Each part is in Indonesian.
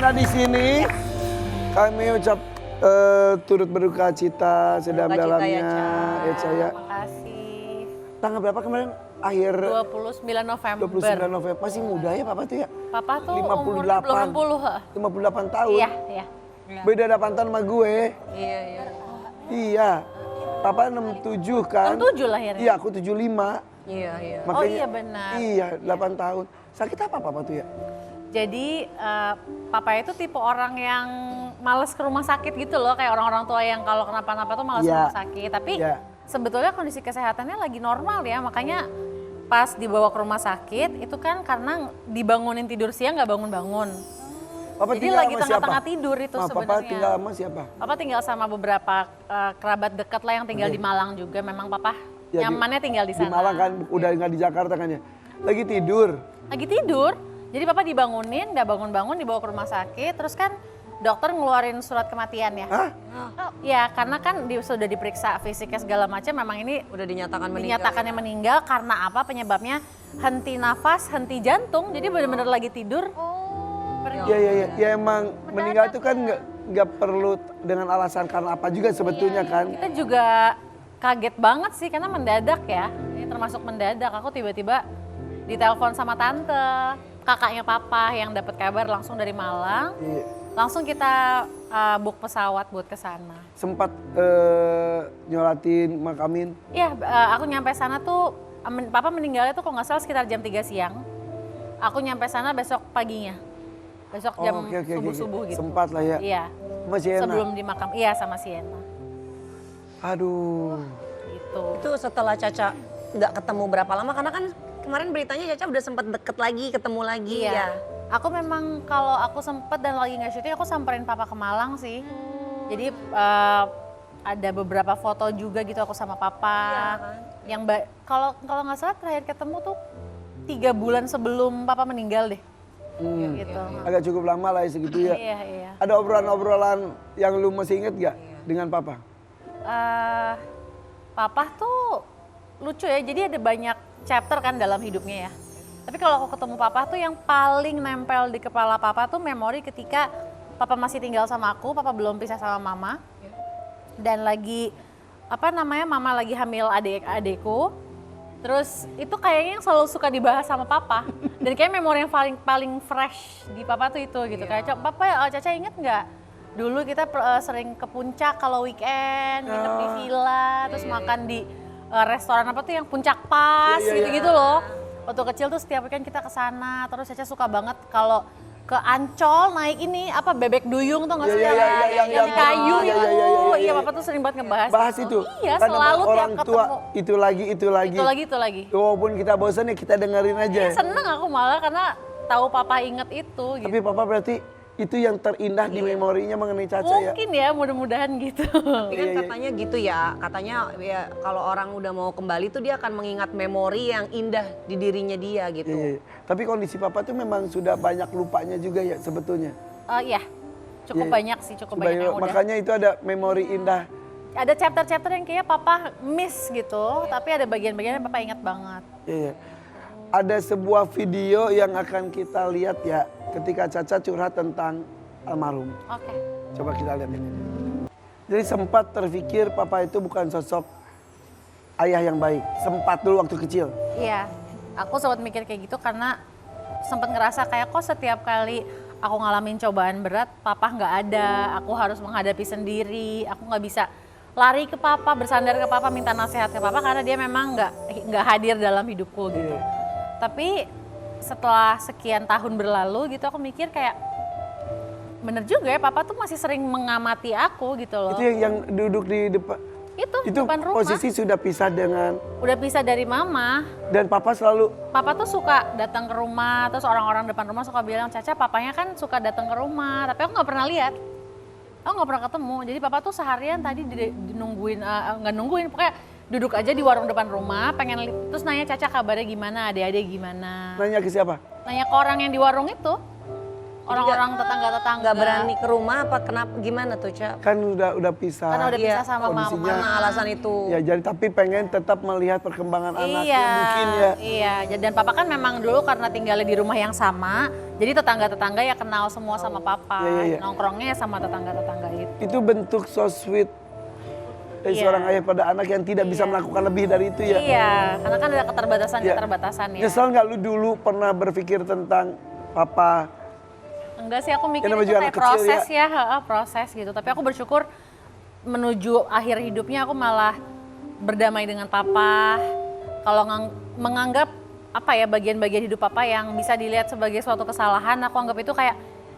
Nah di sini kami ucap turut berduka cita sedalam-dalamnya. Ya, Ca. Makasih. Tanggal berapa kemarin? Akhir 29 November. 29 November. Masih muda ya Papa tuh ya? Papa tuh umurnya belum 60. 58 tahun. Iya, iya. Beda 8 tahun sama gue. Iya, iya. Iya. Papa 67 kan? 67 lahirnya. Iya, aku 75. Iya, iya. Makanya, oh iya benar. Iya, 8 tahun. Sakit apa Papa tuh ya? Jadi papa itu tipe orang yang males ke rumah sakit gitu loh. Kayak orang-orang tua yang kalau kenapa-napa tuh males ke Ya. rumah sakit. Tapi Ya. sebetulnya kondisi kesehatannya lagi normal ya. Makanya pas dibawa ke rumah sakit itu kan karena dibangunin tidur siang nggak bangun-bangun. Papa Jadi tinggal lagi sama tengah-tengah siapa? tidur itu Papa sebenarnya. tinggal sama siapa? Papa tinggal sama beberapa kerabat dekat lah yang tinggal Oke. di Malang juga. Memang papa Ya, nyamannya tinggal di sana. Di Malang kan, udah nggak di Jakarta kan ya? Lagi tidur. Lagi tidur, jadi papa dibangunin, nggak bangun-bangun, dibawa ke rumah sakit. Terus kan dokter ngeluarin surat kematian ya. Hah? Oh, ya karena kan sudah diperiksa fisiknya segala macam, memang ini Udah dinyatakan meninggal. dinyatakannya meninggal karena apa? Penyebabnya henti nafas, henti jantung. Jadi benar-benar lagi tidur. Ya, ya emang meninggal itu kan nggak perlu dengan alasan karena apa juga sebetulnya kan. Kita juga kaget banget sih karena mendadak ya. Ini termasuk mendadak. Aku tiba-tiba ditelepon sama tante, kakaknya papa yang dapat kabar langsung dari Malang. Iya. Langsung kita book pesawat buat ke sana. Sempat nyolatin, makamin. Iya, aku nyampe sana tuh papa meninggalnya tuh kalau nggak salah sekitar jam 3 siang. Aku nyampe sana besok paginya. Besok jam Oke. subuh-subuh gitu. Sempat lah ya. Iya. Masih enak. Sebelum di makam. Iya, sama Sienna. Aduh. Gitu. Itu setelah Caca nggak ketemu berapa lama, karena kan kemarin beritanya Caca udah sempet deket lagi, ketemu lagi Iya. ya. Aku memang kalau aku sempet dan lagi nggak syuting, aku samperin papa ke Malang sih. Jadi ada beberapa foto juga gitu aku sama papa. Iya kan? Yang kalau nggak salah terakhir ketemu tuh 3 bulan sebelum papa meninggal deh. Gitu. Agak cukup lama lah ya segitu ya. Iya. Ada obrolan-obrolan yang lu masih inget gak dengan papa? Papa tuh lucu ya, jadi ada banyak chapter kan dalam hidupnya ya. Tapi kalau aku ketemu papa tuh yang paling nempel di kepala papa tuh memori ketika papa masih tinggal sama aku, papa belum pisah sama mama. Dan lagi, mama lagi hamil adekku. Terus itu kayaknya yang selalu suka dibahas sama papa. Dan kayak memori yang paling fresh di papa tuh itu gitu. Kayak, papa Caca inget nggak? Dulu kita sering ke puncak kalau weekend, nginep di villa, terus makan di restoran apa tuh yang Puncak Pas gitu-gitu loh. Waktu kecil tuh setiap weekend kita ke sana, terus Caca suka banget kalau ke Ancol naik ini bebek duyung tuh nggak sih yang di kayu itu. Iya, papa tuh sering banget ngebahas Bahas itu. Iya, Kan selalu tiap orang tua ketemu. itu lagi. Itu lagi. Walaupun kita bosan ya kita dengerin aja. Iya, seneng aku malah karena tahu papa inget itu gitu. Tapi papa berarti itu yang terindah di memorinya mengenai Caca ya. Mungkin ya, mudah-mudahan gitu. Tapi kan katanya gitu ya, katanya ya kalau orang udah mau kembali tuh dia akan mengingat memori yang indah di dirinya dia gitu. Iya. Tapi kondisi papa tuh memang sudah banyak lupanya juga ya sebetulnya. Iya, cukup banyak sih, cukup banyak yang udah. Makanya itu ada memori indah. Ada chapter-chapter yang kayak papa miss gitu, tapi ada bagian-bagian yang papa ingat banget. Iya. Ada sebuah video yang akan kita lihat ya ketika Caca curhat tentang almarhum. Oke. Coba kita lihat ini. Jadi sempat terpikir papa itu bukan sosok ayah yang baik. Sempat dulu waktu kecil. Iya, aku sempat mikir kayak gitu karena sempat ngerasa kayak kok setiap kali aku ngalamin cobaan berat, papa nggak ada, aku harus menghadapi sendiri, aku nggak bisa lari ke papa, bersandar ke papa, minta nasihat ke papa karena dia memang nggak hadir dalam hidupku gitu. Tapi setelah sekian tahun berlalu gitu aku mikir kayak bener juga ya papa tuh masih sering mengamati aku gitu loh. Itu yang duduk di depan. Itu depan rumah. Posisi sudah pisah dengan. Udah pisah dari mama. Dan papa selalu. Papa tuh suka datang ke rumah, terus orang-orang depan rumah suka bilang, Caca papanya kan suka datang ke rumah, tapi aku nggak pernah lihat. Aku nggak pernah ketemu. Jadi papa tuh seharian tadi nungguin, nggak nungguin, pokoknya duduk aja di warung depan rumah, pengen terus nanya Caca kabarnya gimana, adik-adik gimana. Nanya ke siapa? Nanya ke orang yang di warung itu. orang-orang tetangga-tetangga. Nggak berani ke rumah apa kenapa gimana tuh Ca? Kan udah pisah. Karena udah Iya, pisah sama kondisinya. mama. Karena alasan itu. Ya jadi tapi pengen tetap melihat perkembangan anaknya Iya, mungkin ya. iya. Dan papa kan memang dulu karena tinggalnya di rumah yang sama, jadi tetangga-tetangga ya kenal semua sama papa. Iya. Nongkrongnya ya sama tetangga-tetangga itu. Itu bentuk so sweet dari Iya. seorang ayah pada anak yang tidak bisa melakukan lebih dari itu ya. Iya, karena kan ada Iya. keterbatasan ya. Nyesel nggak lu dulu pernah berpikir tentang papa? Enggak sih, aku mikir Ya, namanya itu juga kayak anak kecil proses ya, proses gitu. Tapi aku bersyukur menuju akhir hidupnya aku malah berdamai dengan papa. Kalau menganggap apa ya bagian-bagian hidup papa yang bisa dilihat sebagai suatu kesalahan, aku anggap itu kayak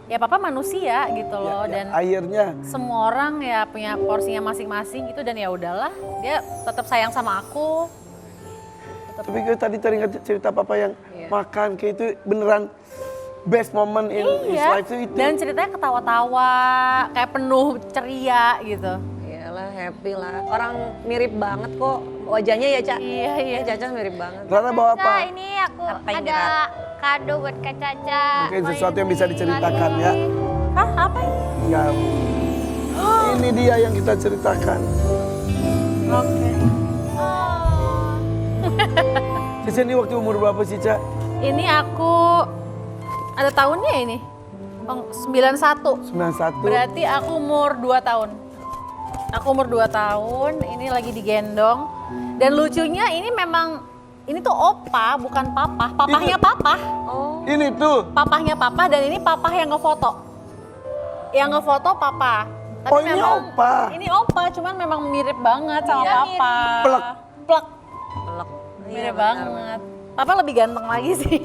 ya papa manusia gitu loh. Ya, Dan akhirnya semua orang ya punya porsinya masing-masing gitu, dan ya udahlah, dia tetap sayang sama aku. tapi gue tadi teringat cerita papa yang makan kayak itu beneran best moment in his Iya, life itu. dan ceritanya ketawa-tawa, kayak penuh ceria gitu. Iyalah happy lah. Orang mirip banget kok wajahnya ya Ca. Iya. Caca mirip banget. Rara bawa Caca, apa? ini aku Apa yang ada kado buat Kak Caca. Mungkin sesuatu yang bisa diceritakan ya. Hah, apa ini? Enggak. Ini dia yang kita ceritakan. Oke. Oh. Cica ini waktu umur berapa sih, Cak? Ini aku ada tahunnya ini. 91. 91. Berarti aku umur 2 tahun. Aku umur 2 tahun, ini lagi digendong. Dan lucunya ini memang, ini tuh opa bukan papa, papahnya papa. Oh. Ini tuh. Papahnya papa dan ini papa yang ngefoto. Yang ngefoto papa. Tapi Oh, ini opa. Ini opa, cuman memang mirip banget sama Iya, papa. Plek. Plek. Pelek. Iya, Mirip benar. banget. Papa lebih ganteng lagi sih.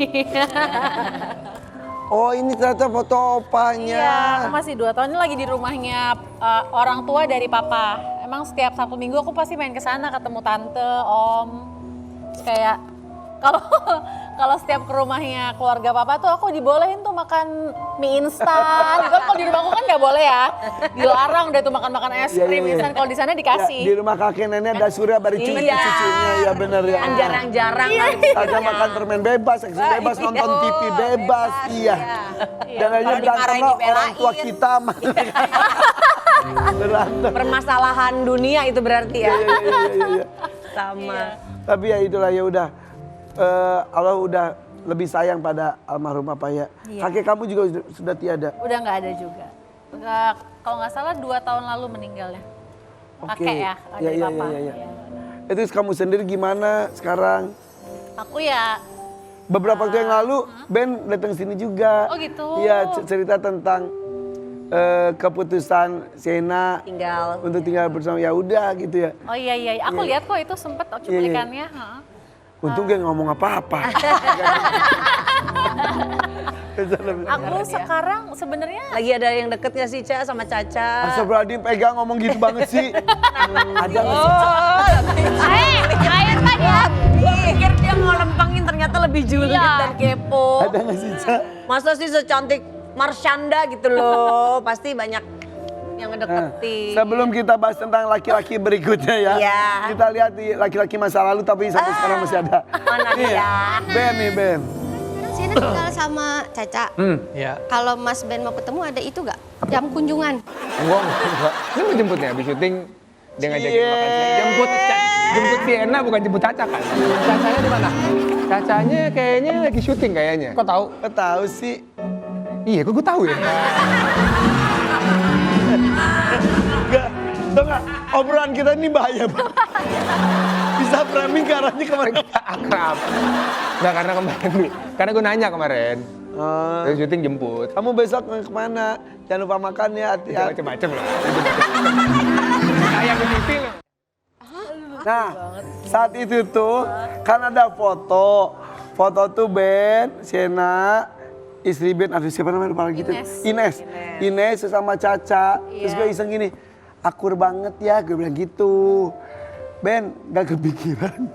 Oh, ini ternyata foto opanya. Iya, aku masih 2 tahun. Ini lagi di rumahnya orang tua dari papa. Emang setiap Sabtu Minggu aku pasti main ke sana ketemu tante, om. Terus kayak kalau setiap ke rumahnya keluarga papa tuh aku dibolehin tuh makan mie instan. Gitu. Kalau di rumahku kan nggak boleh ya. Dilarang deh tuh makan-makan es Iya, krim iya, iya. instan. Kalau di sana dikasih. Ya, di rumah kakek nenek ada surya baru Iya. cucu-cucunya. Ya bener ya. Kan jarang-jarang Iya, kan. Saja makan permen bebas, eksis bebas, iya. nonton TV bebas. Iya. Dan akhirnya Kalau berantem dimarahin, sama orang tua dibelain. kita. Berantem. Permasalahan dunia itu berarti ya. Iya. Sama. Tapi ya itulah ya udah. Allah udah lebih sayang pada almarhum apa ya. Iya. Kakek kamu juga sudah tiada. Udah nggak ada juga. Kalau nggak salah 2 tahun lalu meninggalnya. Oke. Kakek ya, Iya, dari iya, papa. iya, iya. Iya. Itu kamu sendiri gimana sekarang? Aku ya Beberapa waktu yang lalu Ben datang sini juga. Oh gitu. Iya cerita tentang keputusan Sena Tinggal. untuk tinggal bersama. Ya udah gitu ya. Oh iya, aku lihat kok itu sempet cuplikannya. Heeh. Untung gak ngomong apa-apa. Aku sekarang sebenarnya Lagi ada yang deket gak sih Ca sama Caca? Astagfirullahaladzim pegang ngomong gitu banget sih. Ada nggak sih? Ayo Pak ya. Pikir dia mau lempengin ternyata lebih julid Iya. dan kepo. Ada nggak sih, Ca? Masa sih secantik Marshanda gitu loh. Pasti banyak yang Nah, ngedeketin. sebelum kita bahas tentang laki-laki berikutnya ya, Iya. kita lihat di laki-laki masa lalu tapi sampai sekarang masih ada. Mana Nih, dia? Ben nih Ben. Sini tinggal sama Caca. Ya. Kalau Mas Ben mau ketemu ada itu gak? Jam kunjungan. Enggak. Ini mau jemputnya habis syuting dia ngajakin makan siang. Jemput Sienna bukan jemput Caca kan? Cacanya di mana? Cacanya kayaknya lagi syuting kayaknya. Kok tahu? Kok tahu sih? Iya, kok gue tahu ya? Enggak, tau nggak? Obrolan kita ini bahaya banget. Bisa framing ke arahnya kemana? Akrab. Enggak karena kemarin, karena gue nanya kemarin. Terus syuting jemput. Kamu besok kemana? Jangan lupa makan ya, hati-hati. Macem-macem lah. Kayak begitu loh. Nah, saat itu tuh kan ada foto. Foto tuh Ben, Sienna, istri Ben, aduh siapa namanya lupa lagi tuh? Ines sama Caca. Terus gue iseng gini, akur banget ya, gue bilang gitu. Ben, gak kepikiran.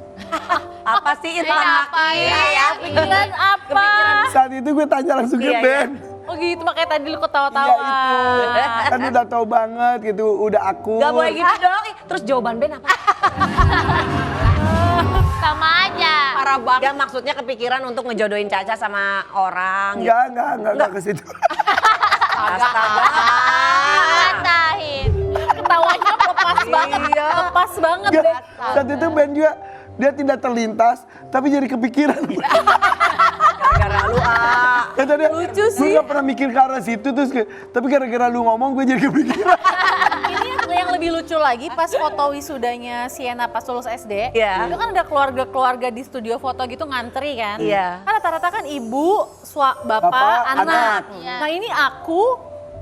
Apa sih Irfan Hakim? pikiran apa? Saat itu gue tanya langsung ke Iya, Ben. Oh gitu, makanya tadi lu ketawa-tawa. Iya itu, kan udah tahu banget gitu, udah akur. Gak boleh gitu dong. Ih, terus jawaban Ben apa? Sama aja. Parah banget. Gak maksudnya kepikiran untuk ngejodohin Caca sama orang gitu. Enggak ke situ. Matahin. Ketawanya lepas banget, Iya. lepas banget Nggak, deh. saat itu Ben juga dia tidak terlintas tapi jadi kepikiran. Gara-gara lu, Kata dia, Lucu gue sih. gak pernah mikir ke arah situ terus tapi gara-gara lu ngomong gue jadi kepikiran. Ini yang lebih lucu lagi pas foto wisudanya Sienna pas lulus SD, Iya. itu kan ada keluarga-keluarga di studio foto gitu ngantri kan. Iya. Kan rata-rata kan ibu, bapak, Bapak, anak. anak. Nah ini aku,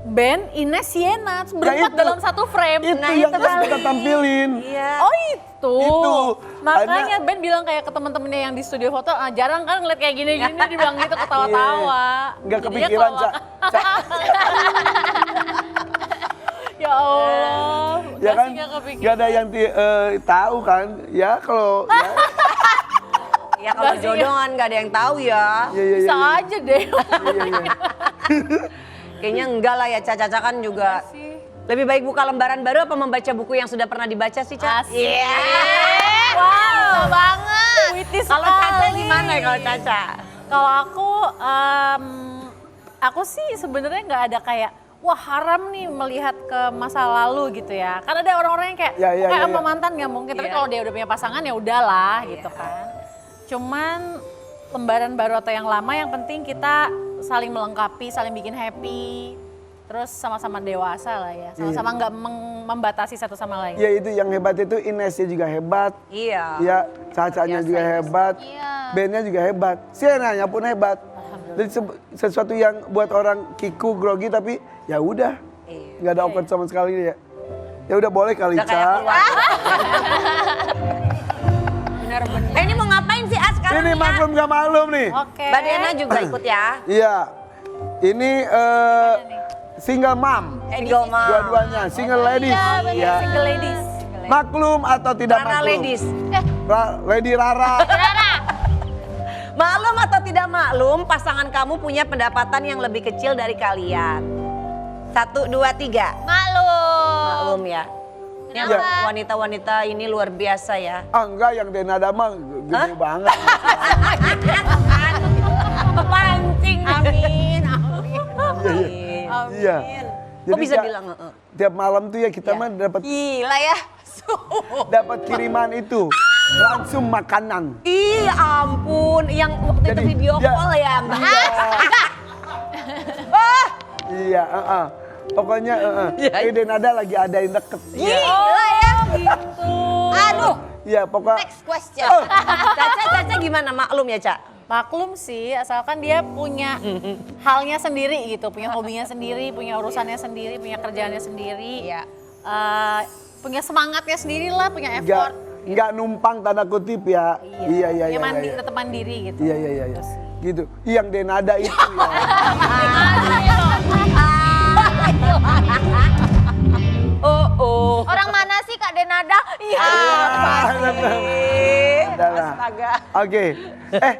Ben, Ines, Sienna, terus berempat itu. dalam satu frame. Itu yang harus kita tampilin. Iya. Oh itu. Itu. Makanya Ben bilang kayak ke temen-temennya yang di studio foto, ah, jarang kan ngeliat kayak gini-gini, dia bilang gitu ketawa-tawa. Nggak Jadinya kepikiran, kalau- Ya Allah, Ya kan, masih nggak kepikiran. gak ada yang tahu kan. Ya kalau, ya, Ya kalau jodoh kan gak ada yang tahu ya. ya, ya, Bisa ya, aja deh. ya. Kayaknya enggak lah ya, Caca kan juga. Lebih baik buka lembaran baru apa membaca buku yang sudah pernah dibaca sih, Caca? Asik. Iya. Wow, banget. puitis Kalau Caca sekali. gimana ya kalau Caca? Kalau aku sih sebenarnya nggak ada kayak wah haram nih melihat ke masa lalu gitu ya. Karena ada orang-orang yang kayak Ya, ya, kayak ya, sama ya. mantan nggak mungkin. Tapi Iya. kalau dia udah punya pasangan ya udahlah gitu kan. Cuman lembaran baru atau yang lama yang penting kita saling melengkapi, saling bikin happy. Terus sama-sama dewasa lah ya. Sama-sama nggak membatasi satu sama lain. Ya itu yang hebat itu Inesnya juga hebat. Iya. Ya, Cacanya juga hebat. Iya. Bandnya juga hebat. Sienanya pun hebat. Jadi sesuatu yang buat orang kiku, grogi tapi ya udah. Iya. Nggak ada awkward sama sekali ya. Ya udah boleh kali, Udah kayak Ca. keluarga. Bener-bener. Ini mau ngapain sih As sekarang Ini nih, A? maklum gak maklum nih. Oke. Mbak Diana juga ikut ya. Iya. Ini single mom. Single mom. Dua-duanya, single ladies. Iya, bener, Ya. single ladies. Maklum atau tidak Rara maklum? ladies. Lady Rara. Maklum atau tidak maklum, pasangan kamu punya pendapatan yang lebih kecil dari kalian. 1, 2, 3. Maklum. Maklum ya. Yang Iya. wanita-wanita ini luar biasa ya. Ah enggak, yang Denada mah gede banget. Pancing. Amin. Amin. Iya. Iya. Kok bisa Ca, bilang heeh? tiap malam tuh ya kita Iya. mah dapat Gila ya. dapat kiriman itu langsung makanan. Ih ampun, yang waktu itu Jadi, video ya. call ya Mbak. Iya, pokoknya Denada lagi ada yang deket. Iya. Gila ya. Gitu. Aduh. Iya, pokoknya Next question. Caca gimana maklum ya, Cak? Maklum sih, asalkan dia punya halnya sendiri gitu, punya hobinya sendiri, punya urusannya sendiri, punya kerjaannya sendiri, Iya. punya semangatnya sendiri lah, punya nggak effort. nggak numpang tanda kutip ya. Iya, iya, Dia iya. mandi, iya. tetap mandiri gitu. Iya, iya, iya, iya. Gitu. Yang Denada itu ya. Oh. Orang mana sih Kak Denada? Iya. Adalah. Astaga. Oke.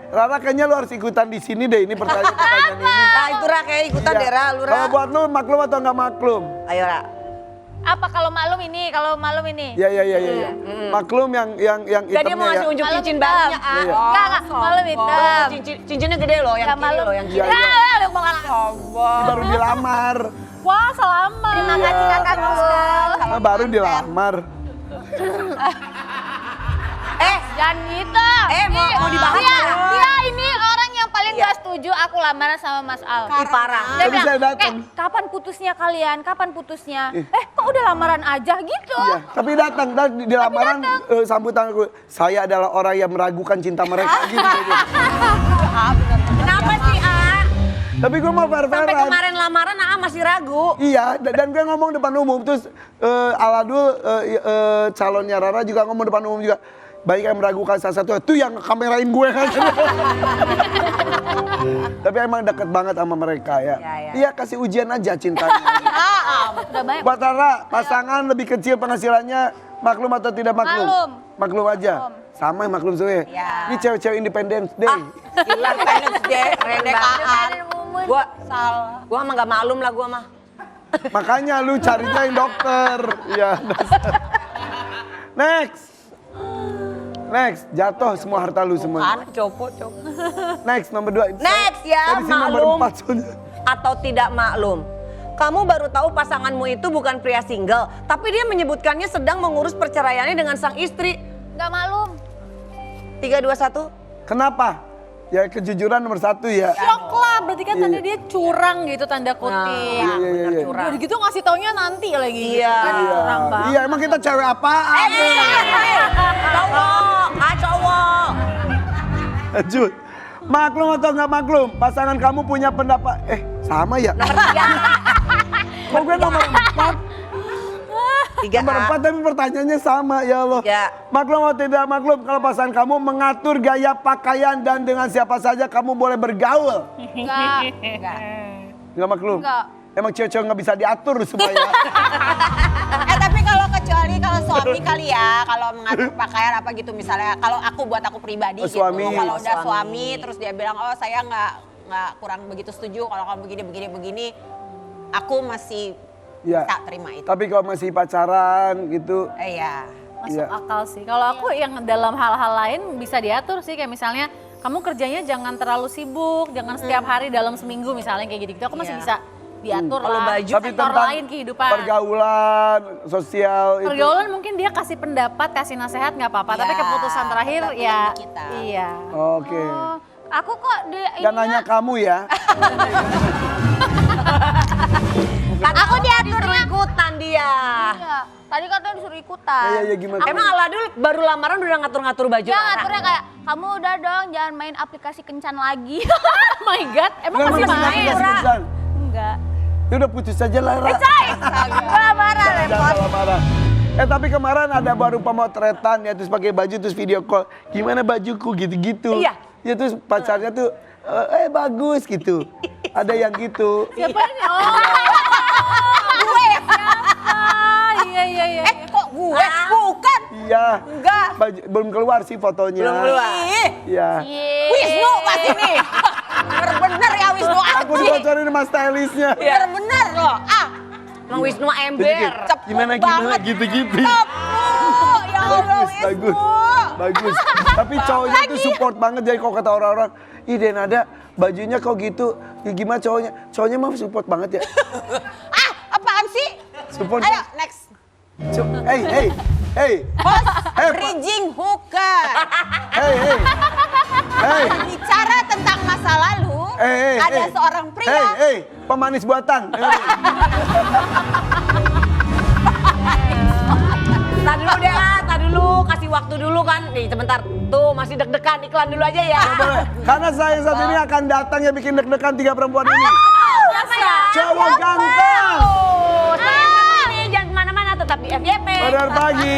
Rara kayaknya lu harus ikutan di sini deh, ini pertanyaan-pertanyaan ini. Nah itu Ra kayak ikutan Iya. deh Ra, lu Ra. Kalau buat lu maklum atau nggak maklum? Ayo Ra. Apa kalau maklum ini? Kalau maklum ini? Iya, iya, iya, iya. Maklum yang Gak dia mau hitamnya ngasih ya. unjuk Maklum cincin hitam. barunya Ah. Iya. Enggak, maklum hitam. Cincinnya gede loh, yang Nggak kiri maklum. loh, yang Iya, kiri. iya. Ya, Baru dilamar. Wah, selamat. Terima kasih kakakku. Baru dilamar. Jangan gitu. Mau dibahas Iya, ya? dia ini orang yang paling Iya. gak setuju aku lamaran sama Mas Al. Ih parah. Dia Tapi saya bilang, datang. kapan putusnya kalian? Kapan putusnya? Kok udah lamaran aja gitu? Iya, tapi datang di lamaran sambutan aku. Saya adalah orang yang meragukan cinta mereka gitu. Kenapa sih A? Tapi gue mau Sampai fair-fairan. kemarin lamaran A masih ragu. Iya, dan gue ngomong depan umum. Terus Aladul, calonnya Rara juga ngomong depan umum juga. Banyak yang meragukan salah satu, itu yang kamerain gue kan. Tapi emang deket banget sama mereka ya. Iya. Iya, kasih ujian aja cintanya. Udah banyak. Buat Rara, pasangan lebih kecil penghasilannya, maklum atau tidak maklum? Maklum. Maklum aja. Sama maklum semua. Iya. Ini cewek-cewek Independence Day. Gila Independence Day, rendekaan. Independent woman. Gua mah gak maklum lah gua mah. Makanya lu carinya yang dokter. Iya. Next, jatuh semua harta lu semua. Kan copot. Next, nomor 2. Next ya, Tadi sih nomor maklum 4 soalnya. atau tidak maklum. kamu baru tahu pasanganmu itu bukan pria single, tapi dia menyebutkannya sedang mengurus perceraiannya dengan sang istri. Nggak maklum. 3, 2, 1. Kenapa? Ya kejujuran nomor 1 ya. Shock lah, berarti kan tanda dia curang gitu tanda kutip. Iya. Udah gitu ngasih taunya nanti lagi. Iya. Kan curang banget. Iya, emang kita cewek apaan? Cowok. Lanjut. Maklum atau nggak maklum, pasangan kamu punya pendapat. Sama ya? Kok gue nomor 4? 3A. Nomor 4 tapi pertanyaannya sama, ya Allah. Ya. Maklum atau tidak maklum, kalau pasangan kamu mengatur gaya pakaian dan dengan siapa saja kamu boleh bergaul. Enggak. Nggak maklum? Nggak. Emang cewek-cewek nggak bisa diatur supaya. Tapi kalau suami kali ya, kalau mengatur pakaian apa gitu misalnya, kalau buat aku pribadi Oh, gitu, suami. kalau udah suami terus dia bilang oh saya nggak kurang begitu setuju kalau kamu begini, aku masih Ya. bisa terima itu. Tapi kalau masih pacaran gitu. Iya. Masuk Iya. akal sih. Kalau aku yang dalam hal-hal lain bisa diatur sih, kayak misalnya kamu kerjanya jangan terlalu sibuk, jangan setiap hari dalam seminggu misalnya kayak gitu. Aku masih Iya. bisa diatur Kalau lah. baju Tapi sektor tentang lain kehidupan. pergaulan, sosial itu. Pergaulan mungkin dia kasih pendapat, kasih nasihat nggak apa-apa. Tapi Ya, keputusan terakhir tergantung ya di kita. iya. Oke. Oh, aku kok di Dan nanya kamu ya. Aku diaturnya ikutan dia. Iya. Tadi katanya disuruh ikutan. Iya gimana? Emang Aladul baru lamaran udah ngatur-ngatur baju? Ya ngaturnya kayak, kamu udah dong jangan main aplikasi kencan lagi. Oh my god, emang Nggak, masih masih main? kencan. Enggak. Ya udah putus aja lah, Ra. Lamaran Jangan marah. Tapi kemarin ada baru pemotretan ya, terus pakai baju terus video call. Gimana bajuku gitu-gitu. Iya. Ya terus pacarnya tuh bagus gitu. Ada yang gitu. Siapa ini? Oh. Iya. Kok gue? Bukan. Iya. Enggak. Belum keluar sih fotonya. Belum keluar. Iya. Wisnu pas ini. Bener-bener ya Wisnu Aku dibocorin sama stylistnya. Bener-bener loh. Emang Wisnu Terus ember. kayak, gimana gitu-gitu. Ya Allah Bagus. Tapi cowoknya tuh support banget, jadi kalau kata orang-orang, ih Denada bajunya kok gitu, ya gimana cowoknya? Cowoknya mah support banget ya. Apaan sih? Support. Ayo next. Hey. Host bridging hooker. Hey. Bicara tentang masa lalu, ada seorang pria. Hey, pemanis buatan. Tadi dulu, kasih waktu dulu kan. Nih sebentar, tuh masih deg-degan, iklan dulu aja ya. Boleh. Karena saya saat ini akan datang ya bikin deg-degan 3 perempuan ini. Cowok ganteng. Jangan kemana-mana, tetap di FYP. Benar pagi.